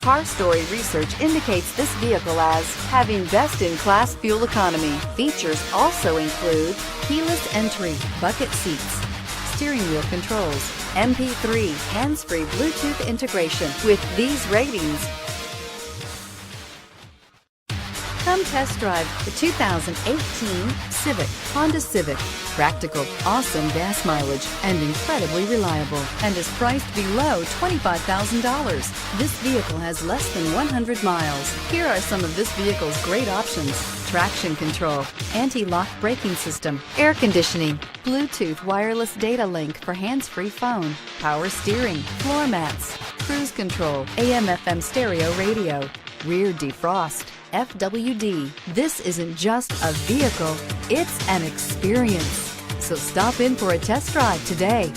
Car Story research indicates this vehicle as having best-in-class fuel economy. Features also include keyless entry, bucket seats, steering wheel controls, MP3, hands-free Bluetooth integration. With these ratings, come test drive the 2018 Civic, Honda Civic. Practical, awesome gas mileage, and incredibly reliable, and is priced below $25,000. This vehicle has less than 100 miles. Here are some of this vehicle's great options: traction control, anti-lock braking system, air conditioning, Bluetooth wireless data link for hands-free phone, power steering, floor mats, cruise control, AM/FM stereo radio, rear defrost, FWD. This isn't just a vehicle, it's an experience. So stop in for a test drive today.